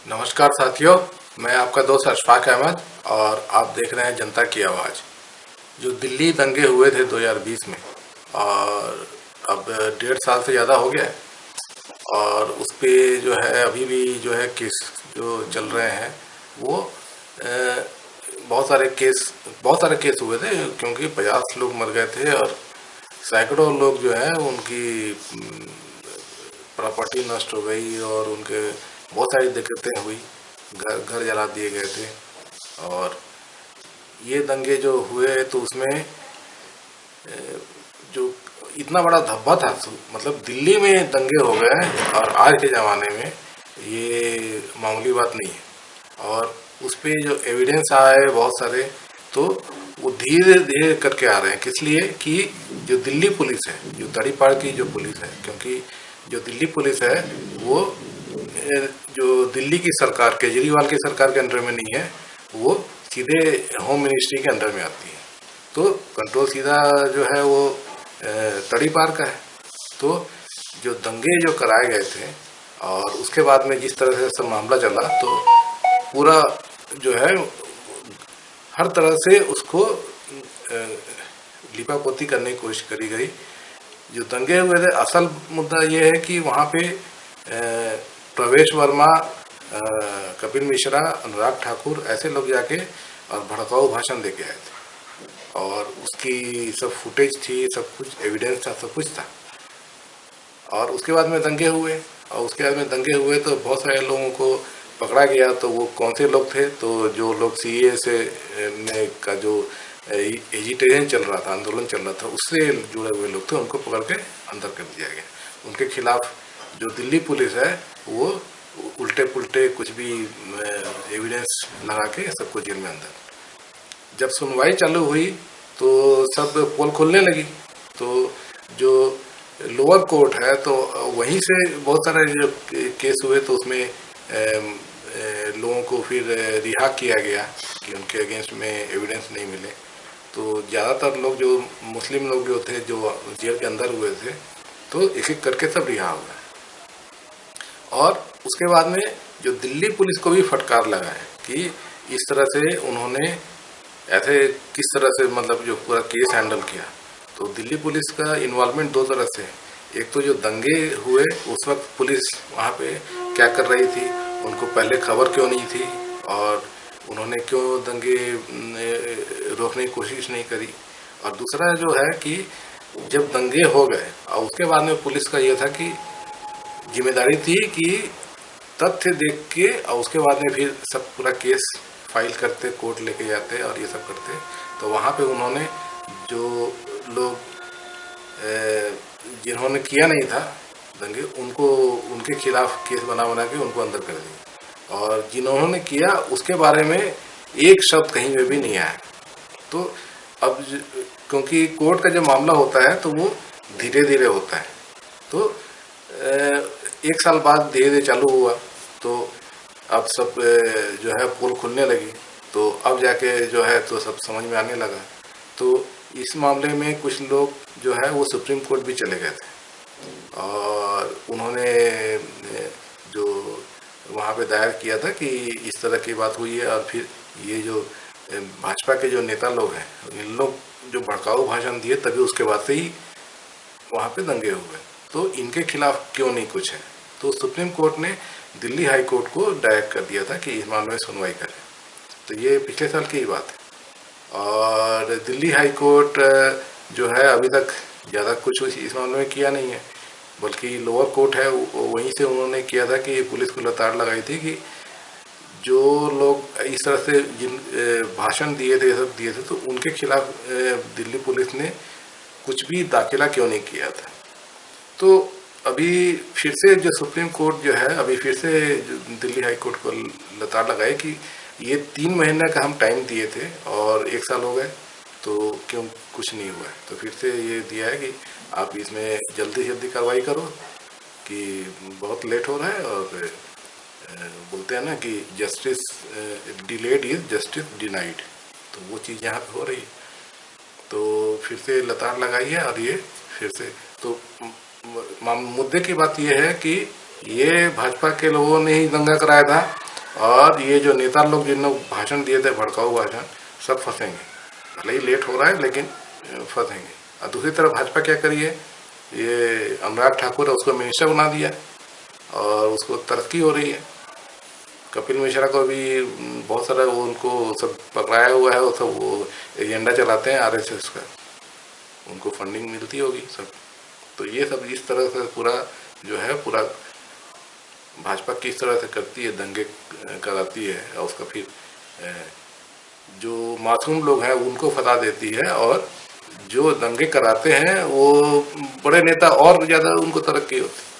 नमस्कार साथियों, मैं आपका दोस्त अशफाक अहमद और आप देख रहे हैं जनता की आवाज़। जो दिल्ली दंगे हुए थे 2020 में और अब 1.5 साल से ज़्यादा हो गया है और उस पे जो है अभी भी जो है केस जो चल रहे हैं वो बहुत सारे केस हुए थे क्योंकि 50 लोग मर गए थे और सैकड़ों लोग जो है उनकी प्रॉपर्टी नष्ट हो गई और उनके बहुत सारी दिक्कतें हुई। घर घर जला दिए गए थे और ये दंगे जो हुए तो उसमें जो इतना बड़ा धब्बा था, मतलब दिल्ली में दंगे हो गए और आज के ज़माने में ये मामूली बात नहीं है। और उस पे जो एविडेंस आए बहुत सारे, तो वो धीरे धीरे करके आ रहे हैं। किस लिए कि जो दिल्ली पुलिस है, जो तड़ीपार की जो पुलिस है, क्योंकि जो दिल्ली पुलिस है वो जो दिल्ली की सरकार, केजरीवाल की सरकार के अंडर में नहीं है, वो सीधे होम मिनिस्ट्री के अंडर में आती है। तो कंट्रोल सीधा जो है वो तड़ीपार का है। तो जो दंगे जो कराए गए थे और उसके बाद में जिस तरह से सब मामला चला, तो पूरा जो है हर तरह से उसको लिपापोती करने की कोशिश करी गई। जो दंगे हुए थे, असल मुद्दा ये है कि वहाँ पे प्रवेश वर्मा, कपिल मिश्रा, अनुराग ठाकुर ऐसे लोग जाके और भड़काऊ भाषण दे के आए थे और उसकी सब फुटेज थी, सब कुछ एविडेंस था, सब कुछ था। और उसके बाद में दंगे हुए और उसके बाद में दंगे हुए तो बहुत सारे लोगों को पकड़ा गया। तो वो कौन से लोग थे, तो जो लोग सीए से ने का जो एजिटेशन चल रहा था, आंदोलन चल रहा था, उससे जुड़े हुए लोग थे, उनको पकड़ के अंदर कर दिया गया। उनके खिलाफ जो दिल्ली पुलिस है वो उल्टे पुल्टे कुछ भी एविडेंस लगा के सबको जेल में अंदर। जब सुनवाई चालू हुई तो सब पोल खोलने लगी। तो जो लोअर कोर्ट है तो वहीं से बहुत सारे जो केस हुए, तो उसमें लोगों को फिर रिहा किया गया कि उनके अगेंस्ट में एविडेंस नहीं मिले। तो ज़्यादातर लोग जो मुस्लिम लोग जो थे, जो जेल के अंदर हुए थे, तो एक एक करके सब रिहा हुए। और उसके बाद में जो दिल्ली पुलिस को भी फटकार लगा है कि इस तरह से उन्होंने ऐसे किस तरह से, मतलब जो पूरा केस हैंडल किया। तो दिल्ली पुलिस का इन्वॉल्वमेंट दो तरह से है। एक तो जो दंगे हुए उस वक्त पुलिस वहाँ पे क्या कर रही थी, उनको पहले खबर क्यों नहीं थी और उन्होंने क्यों दंगे रोकने की कोशिश नहीं करी। और दूसरा जो है कि जब दंगे हो गए और उसके बाद में पुलिस का ये था कि जिम्मेदारी थी कि तथ्य देख के और उसके बाद में फिर सब पूरा केस फाइल करते, कोर्ट लेके जाते और ये सब करते। तो वहाँ पे उन्होंने जो लोग जिन्होंने किया नहीं था दंगे, उनको उनके खिलाफ केस बना बना के उनको अंदर कर दिया और जिन्होंने किया उसके बारे में एक शब्द कहीं में भी नहीं आया। तो अब क्योंकि कोर्ट का जो मामला होता है तो वो धीरे धीरे होता है, तो 1 साल बाद धीरे धीरे चालू हुआ। तो अब सब जो है पोल खुलने लगी, तो अब जाके जो है तो सब समझ में आने लगा। तो इस मामले में कुछ लोग जो है वो सुप्रीम कोर्ट भी चले गए थे और उन्होंने जो वहाँ पे दायर किया था कि इस तरह की बात हुई है। और फिर ये जो भाजपा के जो नेता लोग हैं, इन लोग जो भड़काऊ भाषण दिए, तभी उसके बाद से ही वहाँ पे दंगे हुए। तो इनके खिलाफ क्यों नहीं कुछ है। तो सुप्रीम कोर्ट ने दिल्ली हाई कोर्ट को डायरेक्ट कर दिया था कि इस मामले में सुनवाई करें। तो ये पिछले साल की ही बात है और दिल्ली हाई कोर्ट जो है अभी तक ज़्यादा कुछ इस मामले में किया नहीं है, बल्कि लोअर कोर्ट है वहीं से उन्होंने किया था कि पुलिस को लताड़ लगाई थी कि जो लोग इस तरह से जिन भाषण दिए थे, सब दिए थे, तो उनके खिलाफ दिल्ली पुलिस ने कुछ भी दाखिला क्यों नहीं किया था। तो अभी फिर से जो सुप्रीम कोर्ट जो है, अभी फिर से दिल्ली हाई कोर्ट को लताड़ लगाए कि ये 3 महीने का हम टाइम दिए थे और 1 साल हो गए, तो क्यों कुछ नहीं हुआ है। तो फिर से ये दिया है कि आप इसमें जल्दी से जल्दी कार्रवाई करो कि बहुत लेट हो रहा है। और बोलते हैं ना कि justice delayed is justice denied, तो वो चीज़ यहाँ पे हो रही है। तो फिर से लताड़ लगाई है और ये फिर से, तो मुद्दे की बात यह है कि ये भाजपा के लोगों ने ही दंगा कराया था और ये जो नेता लोग जिन्होंने भाषण दिए थे भड़काऊ भाषण, सब फंसेंगे। भले ही लेट हो रहा है लेकिन फंसेंगे। और दूसरी तरफ भाजपा क्या करी है, ये अनुराग ठाकुर है उसको मिनिस्टर बना दिया और उसको तरक्की हो रही है। कपिल मिश्रा को भी बहुत सारा वो उनको सब पकड़ाया हुआ है, वो सब वो एजेंडा चलाते हैं आरएसएस का, उनको फंडिंग मिलती होगी सब। तो ये सब इस तरह से पूरा जो है पूरा भाजपा किस तरह से करती है, दंगे कराती है और उसका फिर जो मासूम लोग हैं उनको फंसा देती है, और जो दंगे कराते हैं वो बड़े नेता और ज़्यादा उनको तरक्की होती है।